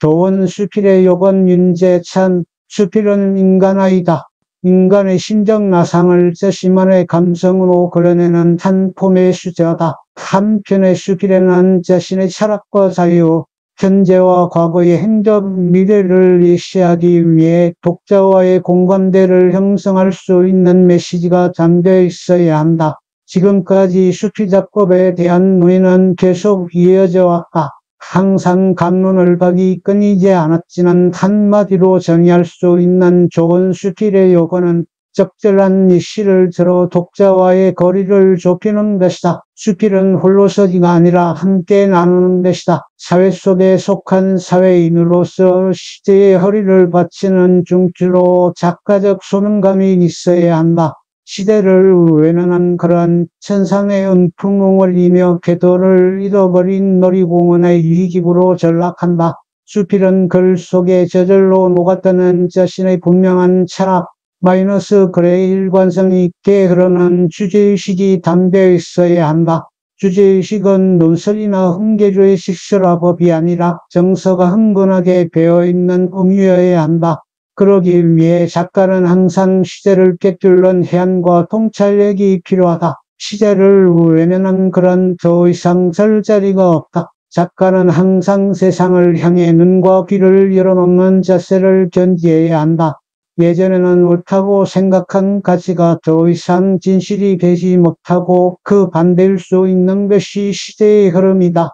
교원 수필의 요건 윤재찬. 수필은 인간아이다. 인간의 심정 나상을 자신만의 감성으로 그려내는 한 폼의 수제다. 한편의 수필에는 자신의 철학과 자유, 현재와 과거의 행적, 미래를 예시하기 위해 독자와의 공감대를 형성할 수 있는 메시지가 담겨 있어야 한다. 지금까지 수필작법에 대한 논의는 계속 이어져 왔다. 항상 갑론을박이 끊이지 않았지만 한마디로 정의할 수 있는 좋은 수필의 요건은 적절한 예시를 들어 독자와의 거리를 좁히는 것이다. 수필은 홀로서기가 아니라 함께 나누는 것이다. 사회 속에 속한 사회인으로서 시대의 허리를 받치는 중추로 작가적 소명감이 있어야 한다. 시대를 외면한 그러한 천상의 은풍웅을 이며 궤도를 잃어버린 놀이공원의 위기부로 전락한다. 수필은 글 속에 저절로 녹아드는 자신의 분명한 철학, 그레이 일관성 있게 흐르는 주제의식이 담겨 있어야 한다. 주제의식은 논설이나 흥계조의 식설화법이 아니라 정서가 흥건하게 배어있는 음유여야 한다. 그러기 위해 작가는 항상 시대를 꿰뚫는 해안과 통찰력이 필요하다. 시대를 외면한 글은 더 이상 설 자리가 없다. 작가는 항상 세상을 향해 눈과 귀를 열어놓는 자세를 견지해야 한다. 예전에는 옳다고 생각한 가치가 더 이상 진실이 되지 못하고 그 반대일 수 있는 것이 시대의 흐름이다.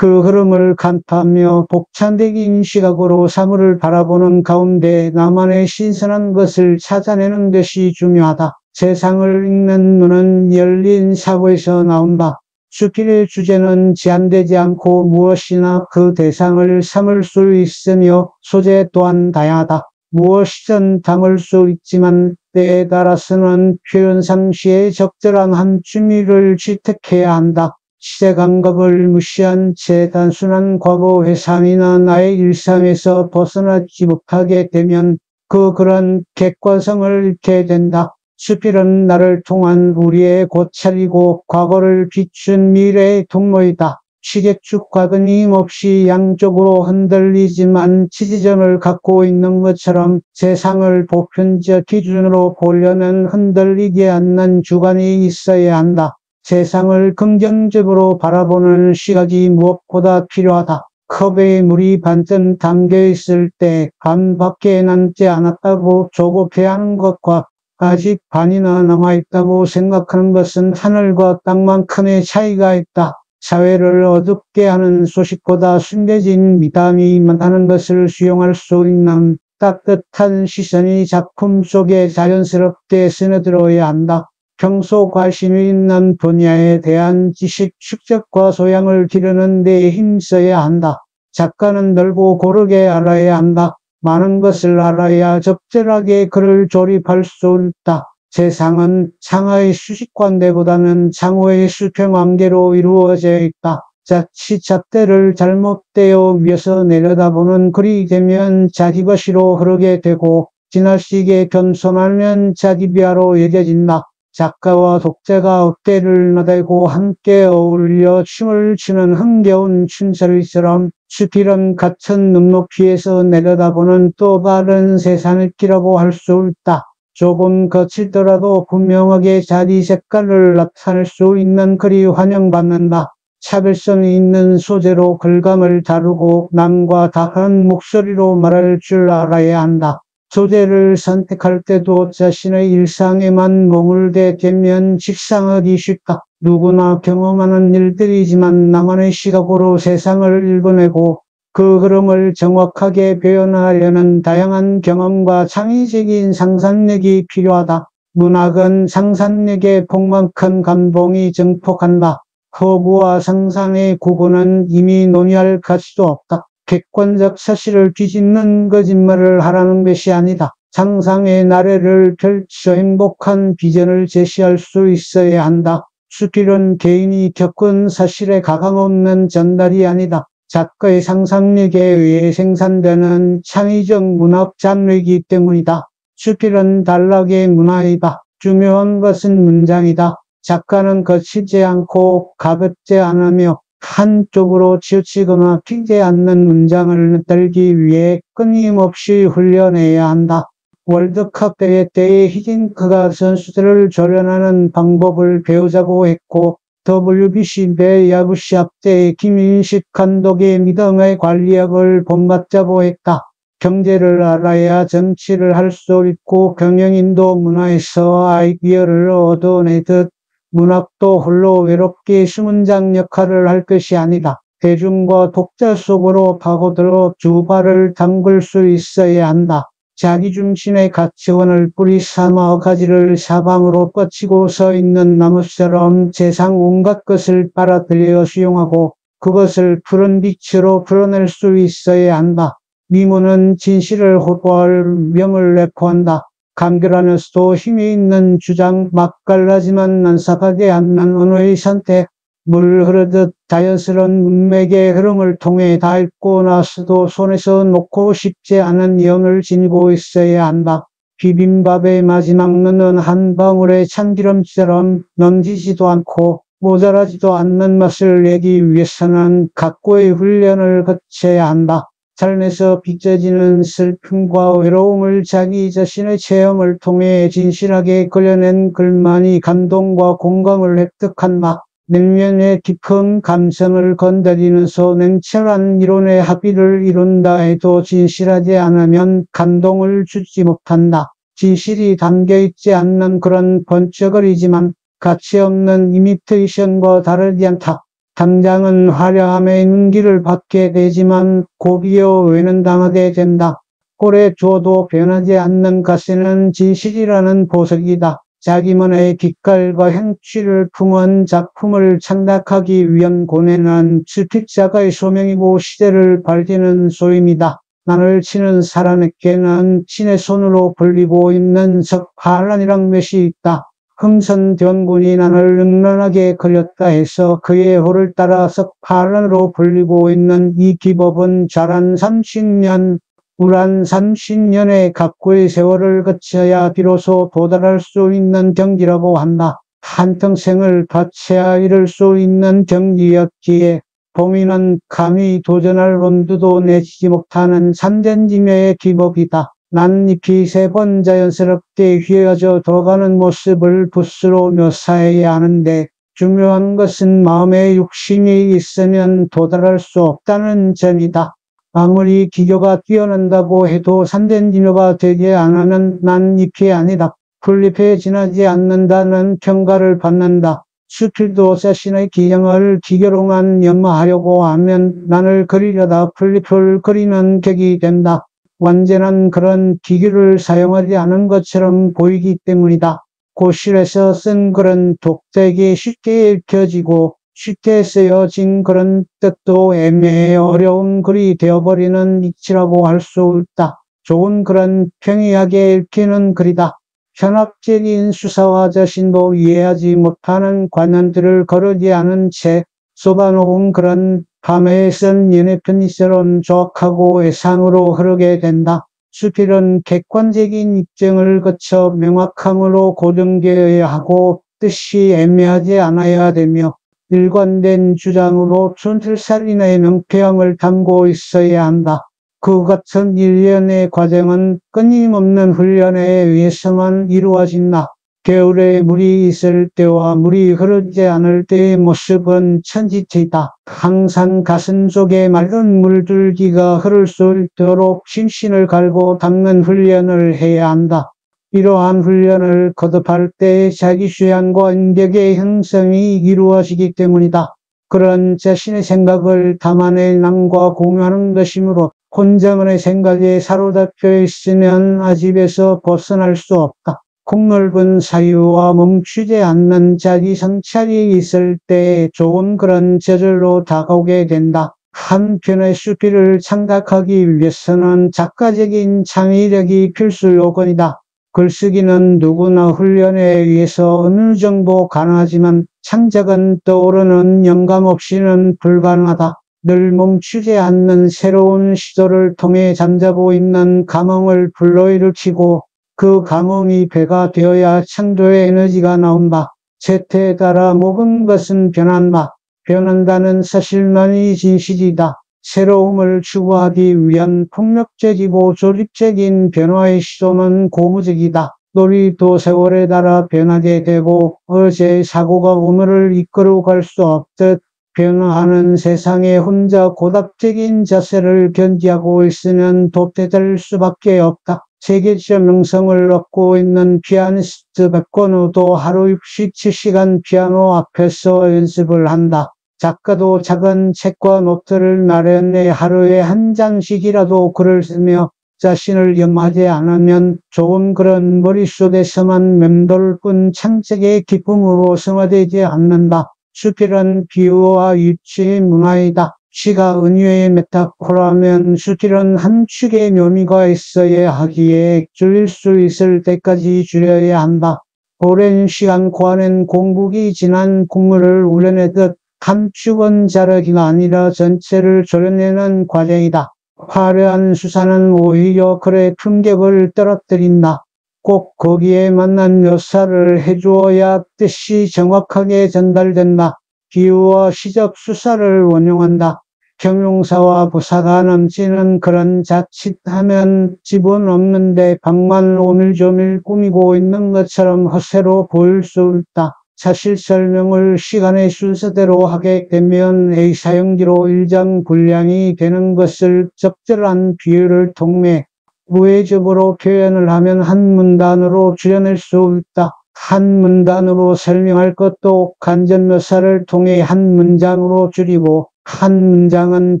그 흐름을 간파하며 복찬적인 시각으로 사물을 바라보는 가운데 나만의 신선한 것을 찾아내는 것이 중요하다. 세상을 읽는 눈은 열린 사고에서 나온다. 수필의 주제는 제한되지 않고 무엇이나 그 대상을 삼을 수 있으며 소재 또한 다양하다. 무엇이든 담을 수 있지만 때에 따라서는 표현 상시에 적절한 한 취미를 채택해야 한다. 시대 감각을 무시한 채 단순한 과거 회상이나 나의 일상에서 벗어나지 못하게 되면 그 글은 객관성을 잃게 된다. 수필은 나를 통한 우리의 고찰이고 과거를 비춘 미래의 통로이다. 시계축과 끊임없이 양쪽으로 흔들리지만 지지점을 갖고 있는 것처럼 세상을 보편적 기준으로 보려면 흔들리지 않는 주관이 있어야 한다. 세상을 긍정적으로 바라보는 시각이 무엇보다 필요하다. 컵에 물이 반쯤 담겨 있을 때 반밖에 남지 않았다고 조급해하는 것과 아직 반이나 남아있다고 생각하는 것은 하늘과 땅만큼의 차이가 있다. 사회를 어둡게 하는 소식보다 숨겨진 미담이 많다는 것을 수용할 수 있는 따뜻한 시선이 작품 속에 자연스럽게 스며들어야 한다. 평소 관심이 있는 분야에 대한 지식 축적과 소양을 기르는 데 힘써야 한다. 작가는 넓고 고르게 알아야 한다. 많은 것을 알아야 적절하게 글을 조립할 수 있다. 세상은 창하의 수식관대보다는 창호의 수평관계로 이루어져 있다. 자칫 잣대를 잘못되어 위에서 내려다보는 글이 되면 자기 것이로 흐르게 되고 지나치게 겸손하면 자기 비하로 여겨진다. 작가와 독자가 어깨를 나대고 함께 어울려 춤을 추는 흥겨운 춤소리처럼 수필은 같은 눈높이에서 내려다보는 또 다른 세상을 끼라고 할 수 있다. 조금 거칠더라도 분명하게 자기 색깔을 나타낼 수 있는 글이 환영받는다. 차별성이 있는 소재로 글감을 다루고 남과 다른 목소리로 말할 줄 알아야 한다. 소재를 선택할 때도 자신의 일상에만 머물게 되면 직상하기 쉽다. 누구나 경험하는 일들이지만 나만의 시각으로 세상을 읽어내고 그 흐름을 정확하게 표현하려는 다양한 경험과 창의적인 상상력이 필요하다. 문학은 상상력의 폭만큼 감동이 증폭한다. 허구와 상상의 구분은 이미 논의할 가치도 없다. 객관적 사실을 뒤집는 거짓말을 하라는 것이 아니다. 상상의 나래를 펼쳐 행복한 비전을 제시할 수 있어야 한다. 수필은 개인이 겪은 사실에 가감없는 전달이 아니다. 작가의 상상력에 의해 생산되는 창의적 문학 장르이기 때문이다. 수필은 단락의 문화이다. 중요한 것은 문장이다. 작가는 거치지 않고 가볍지 않으며 한쪽으로 치우치거나 튀지 않는 문장을 만들기 위해 끊임없이 훈련해야 한다. 월드컵 대회 때에 히딩크가 선수들을 조련하는 방법을 배우자고 했고, WBC 배 야구 시합 때 김인식 감독의 믿음의 관리학을 본받자고 했다. 경제를 알아야 정치를 할 수 있고 경영인도 문화에서 아이디어를 얻어내듯 문학도 홀로 외롭게 수문장 역할을 할 것이 아니다. 대중과 독자 속으로 파고들어 두 발을 담글 수 있어야 한다. 자기중심의 가치관을 뿌리 삼아 가지를 사방으로 뻗치고 서 있는 나무처럼 세상 온갖 것을 빨아들여 수용하고 그것을 푸른 빛으로 풀어낼 수 있어야 한다. 미모는 진실을 호도할 명을 내포한다. 간결하면서도 힘이 있는 주장, 맛깔나지만 난삽하게 않는 언어의 선택, 물 흐르듯 자연스러운 문맥의 흐름을 통해 다 읽고 나서도 손에서 놓고 싶지 않은 영을 지니고 있어야 한다. 비빔밥의 마지막 넣는 한 방울의 참기름처럼 넘지지도 않고 모자라지도 않는 맛을 내기 위해서는 각고의 훈련을 거쳐야 한다. 삶에서 빚어지는 슬픔과 외로움을 자기 자신의 체험을 통해 진실하게 그려낸 글만이 감동과 공감을 획득한다. 내면의 깊은 감성을 건드리면서 냉철한 이론의 합의를 이룬다 해도 진실하지 않으면 감동을 주지 못한다. 진실이 담겨있지 않는 그런 번쩍거리지만 가치없는 이미테이션과 다르지 않다. 당장은 화려함의 눈길을 받게 되지만 고비어 외는 당하게 된다. 오래 두어도 변하지 않는 가시는 진실이라는 보석이다. 자기만의 빛깔과 행취를 품은 작품을 창작하기 위한 고뇌는執筆자가의 소명이고 시대를 밝히는 소임이다. 난을 치는 사람에게는 신의 손으로 불리고 있는 석파란이란 것이 있다. 흥선대원군이 난을 음란하게 걸렸다 해서 그의 호를 따라 석파란으로 불리고 있는 이 기법은 자란 30년, 우란 30년의 각고의 세월을 거쳐야 비로소 도달할 수 있는 경지라고 한다. 한평생을 바쳐야 이룰 수 있는 경지였기에 범인은 감히 도전할 엄두도 내지 못하는 삼전지매의 기법이다. 난잎이 3번 자연스럽게 휘어져 들어가는 모습을 붓으로 묘사해야 하는데 중요한 것은 마음에 욕심이 있으면 도달할 수 없다는 점이다. 아무리 기교가 뛰어난다고 해도 삼전지묘가 되지 않으면 난잎이 아니다. 풀잎에 지나지 않는다는 평가를 받는다. 수필도 자신의 기형을 기교로만 연마하려고 하면 난을 그리려다 풀잎을 그리는 격이 된다. 완전한 그런 기교를 사용하지 않은 것처럼 보이기 때문이다. 고실에서 쓴 글은 독자에게 쉽게 읽혀지고 쉽게 쓰여진 그런 뜻도 애매해 어려운 글이 되어버리는 이치라고 할 수 있다. 좋은 글은 평이하게 읽히는 글이다. 현학적인 수사와 자신도 이해하지 못하는 관념들을 거르지 않은 채 쏟아놓은 글은 밤에 쓴 연애편이처럼 조악하고 애상으로 흐르게 된다. 수필은 객관적인 입증을 거쳐 명확함으로 고정되어야 하고 뜻이 애매하지 않아야 되며 일관된 주장으로 촌철살인의 명폐함을 담고 있어야 한다. 그 같은 일련의 과정은 끊임없는 훈련에 의해서만 이루어진다. 겨울에 물이 있을 때와 물이 흐르지 않을 때의 모습은 천지차이다. 항상 가슴 속에 맑은 물줄기가 흐를 수 있도록 심신을 갈고 닦는 훈련을 해야 한다. 이러한 훈련을 거듭할 때 자기 수양과 인격의 형성이 이루어지기 때문이다. 그런 자신의 생각을 담아낼 남과 공유하는 것이므로 혼자만의 생각에 사로잡혀 있으면 아집에서 벗어날 수 없다. 폭넓은 사유와 멈추지 않는 자기 성찰이 있을 때 좋은 그런 저절로 다가오게 된다. 한 편의 수필을 창작하기 위해서는 작가적인 창의력이 필수 요건이다. 글쓰기는 누구나 훈련에 의해서 어느 정도 가능하지만 창작은 떠오르는 영감 없이는 불가능하다. 늘 멈추지 않는 새로운 시도를 통해 잠자고 있는 감흥을 불러일으키고 그 감흥이 배가 되어야 창조의 에너지가 나온다. 세태에 따라 모든 것은 변한다. 변한다는 사실만이 진실이다. 새로움을 추구하기 위한 폭력적이고 조립적인 변화의 시도는 고무적이다. 놀이도 세월에 따라 변하게 되고 어제의 사고가 오늘을 이끌어 갈 수 없듯 변화하는 세상에 혼자 고답적인 자세를 견지하고 있으면 도태될 수밖에 없다. 세계적 명성을 얻고 있는 피아니스트 백건우도 하루 67시간 피아노 앞에서 연습을 한다. 작가도 작은 책과 노트를 마련해 하루에 한 장씩이라도 글을 쓰며 자신을 염하지 않으면 좋은 글은 머릿속에서만 맴돌 뿐 창작의 기쁨으로 승화되지 않는다. 수필은 비유와 유치의 문화이다. 시가 은유의 메타포라면 수필은 한 축의 묘미가 있어야 하기에 줄일 수 있을 때까지 줄여야 한다. 오랜 시간 고안엔 공국이 진한 국물을 우려내듯 한 축은 자르기가 아니라 전체를 졸여내는 과정이다. 화려한 수사는 오히려 글의 품격을 떨어뜨린다. 꼭 거기에 맞는 묘사를 해주어야 뜻이 정확하게 전달된다. 비유와 시적 수사를 원용한다. 형용사와 부사가 넘치는 그런 자칫하면 지분 없는데 방만 오밀조밀 꾸미고 있는 것처럼 허세로 보일 수 있다. 사실 설명을 시간의 순서대로 하게 되면 A사용지로 일정분량이 되는 것을 적절한 비유를 통해 우회적으로 표현을 하면 한 문단으로 줄여낼 수 있다. 한 문단으로 설명할 것도 간접묘사를 통해 한 문장으로 줄이고 한 문장은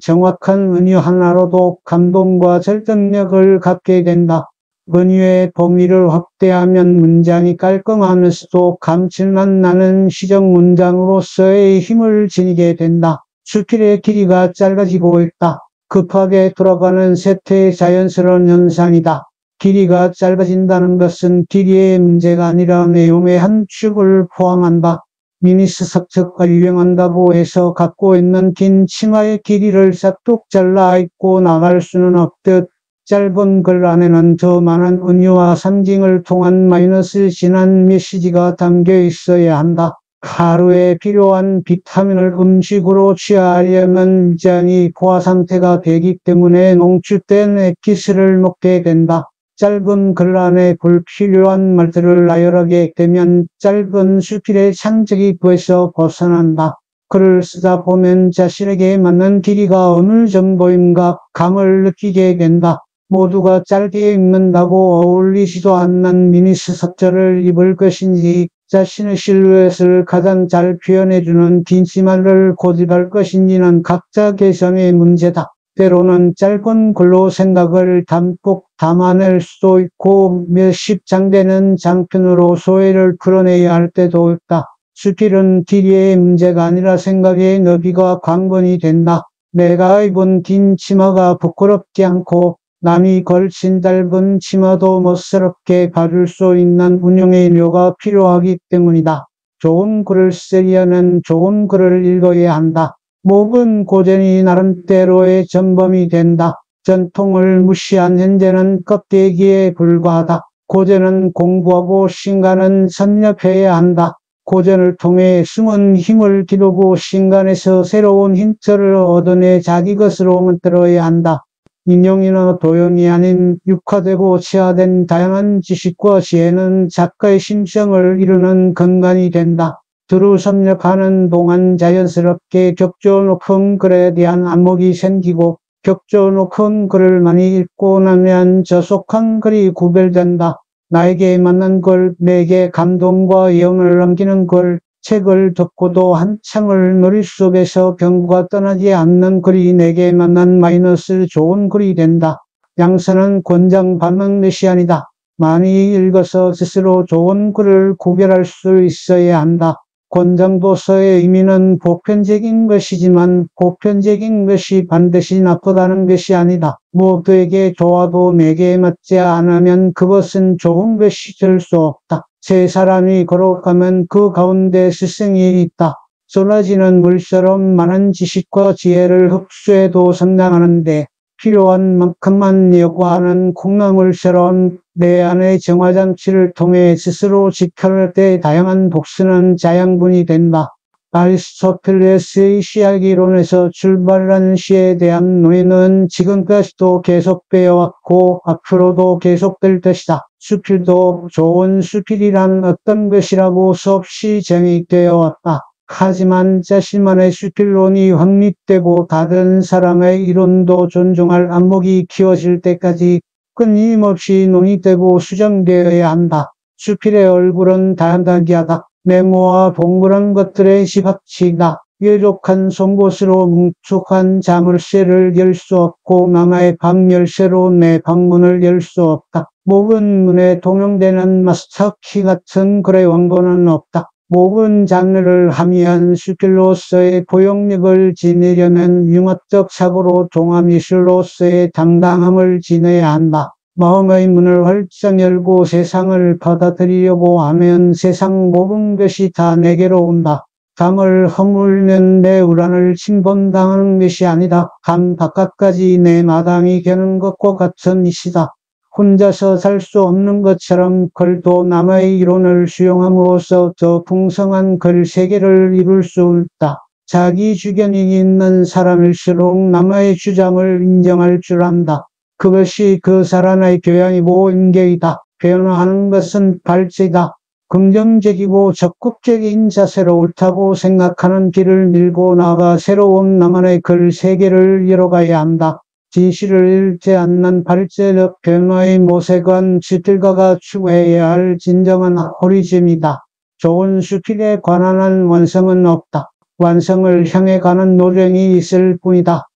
정확한 은유 하나로도 감동과 설득력을 갖게 된다. 은유의 범위를 확대하면 문장이 깔끔하면서도 감칠맛 나는 시적 문장으로서의 힘을 지니게 된다. 수필의 길이가 짧아지고 있다. 급하게 돌아가는 세태의 자연스러운 현상이다. 길이가 짧아진다는 것은 길이의 문제가 아니라 내용의 한 축을 포함한다. 미니스커트가 유행한다고 해서 갖고 있는 긴 치마의 길이를 싹둑 잘라 입고 나갈 수는 없듯 짧은 글 안에는 더 많은 은유와 상징을 통한 마이너스 진한 메시지가 담겨 있어야 한다. 하루에 필요한 비타민을 음식으로 취하려면 위장이 포화 상태가 되기 때문에 농축된 액기스를 먹게 된다. 짧은 글 안에 불필요한 말들을 나열하게 되면 짧은 수필의 창작이 부에서 벗어난다. 글을 쓰다 보면 자신에게 맞는 길이가 어느 정도인가 감을 느끼게 된다. 모두가 짧게 입는다고 어울리지도 않는 미니스커트를 입을 것인지 자신의 실루엣을 가장 잘 표현해주는 긴 치마를 고집할 것인지는 각자 개성의 문제다. 때로는 짧은 글로 생각을 담뿍 담아낼 수도 있고 몇십 장 되는 장편으로 소회를 풀어내야 할 때도 있다. 수필은 길이의 문제가 아니라 생각의 너비가 관건이 된다. 내가 입은 긴 치마가 부끄럽지 않고 남이 걸친 짧은 치마도 멋스럽게 봐줄 수 있는 운용의 묘가 필요하기 때문이다. 좋은 글을 쓰려면 좋은 글을 읽어야 한다. 모든 고전이 나름대로의 전범이 된다. 전통을 무시한 현재는 껍데기에 불과하다. 고전은 공부하고 신간은 섭렵해야 한다. 고전을 통해 숨은 힘을 기르고 신간에서 새로운 힌트를 얻어내 자기 것으로 만들어야 한다. 인용이나 도용이 아닌 육화되고 치화된 다양한 지식과 지혜는 작가의 심성을 이루는 근간이 된다. 두루 섭렵하는 동안 자연스럽게 격조 높은 글에 대한 안목이 생기고 격조 높은 글을 많이 읽고 나면 저속한 글이 구별된다. 나에게 맞는 글, 내게 감동과 예언을 남기는 글, 책을 듣고도 한참을 머릿속에서 경구가 떠나지 않는 글이 내게 맞는 마이너스 좋은 글이 된다. 양서는 권장 받는 것이 아니다. 많이 읽어서 스스로 좋은 글을 구별할 수 있어야 한다. 권장도서의 의미는 보편적인 것이지만 보편적인 것이 반드시 나쁘다는 것이 아니다. 모두에게 좋아도 내게 맞지 않으면 그것은 좋은 것이 될 수 없다. 세 사람이 걸어가면 그 가운데 스승이 있다. 쏟아지는 물처럼 많은 지식과 지혜를 흡수해도 성장하는데 필요한 만큼만 요구하는 콩나물처럼 내 안의 정화장치를 통해 스스로 지켜낼 때 다양한 독서는 자양분이 된다. 아리스토텔레스의 시약 이론에서 출발한 시에 대한 논의는 지금까지도 계속되어 왔고 앞으로도 계속될 것이다. 수필도 좋은 수필이란 어떤 것이라고 수없이 정의되어 왔다. 하지만 자신만의 수필론이 확립되고 다른 사람의 이론도 존중할 안목이 키워질 때까지 끊임없이 논의되고 수정되어야 한다. 수필의 얼굴은 다양하다. 네모와 동그란 것들의 집합치이다. 뾰족한 송곳으로 뭉툭한 자물쇠를 열 수 없고 남의 방 열쇠로 내 방문을 열 수 없다. 목은 문에 동용되는 마스터키 같은 글의 원고는 없다. 모든 장르를 함의한 수필로서의 포용력을 지니려면 융합적 사고로 동화미술로서의 당당함을 지녀야 한다. 마음의 문을 활짝 열고 세상을 받아들이려고 하면 세상 모든 것이 다 내게로 온다. 강을 허물면 내 우란을 침범당하는 것이 아니다. 강 바깥까지 내 마당이 겨는 것과 같은 이시다. 혼자서 살 수 없는 것처럼 글도 남의 이론을 수용함으로써 더 풍성한 글 세계를 이룰 수 있다. 자기 주견이 있는 사람일수록 남의 주장을 인정할 줄 안다. 그것이 그 사람의 교양이고 인격이다. 변화하는 것은 발제다. 긍정적이고 적극적인 자세로 옳다고 생각하는 길을 밀고 나가 새로운 나만의 글 세계를 열어가야 한다. 진실을 잃지 않는 발제력 변화의 모색은 수필가가 추구해야 할 진정한 호리즘이다. 좋은 수필에 관한 완성은 없다. 완성을 향해 가는 노력이 있을 뿐이다.